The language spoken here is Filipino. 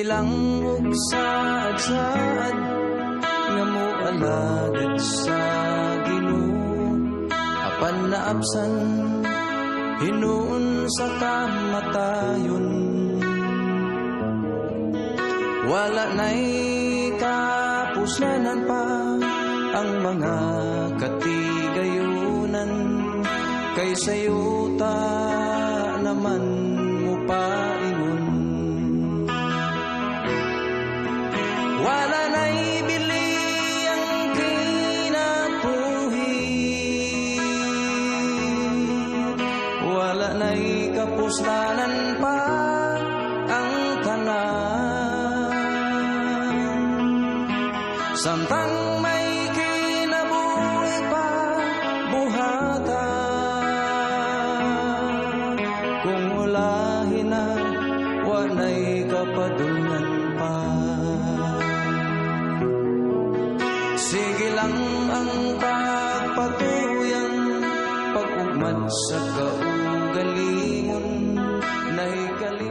Sige lang og saad-saad nga moalagad sa Ginoo, apan naabsan hinuon sa kamatayon. Wala na'y kapuslanan pa ang mga katigayunan, kay sayo ta naman mo paingon. Wala na'y bili ang kinabuhi, wala na'y kapuslanan pa ang tanan. Samtang may kinabuhi pa buhata, kung ulahin na wala'y kapadungan pa. Sige lang ang pagpatuyan, pag-ugmad sa kaugalingon, na'y kalimot.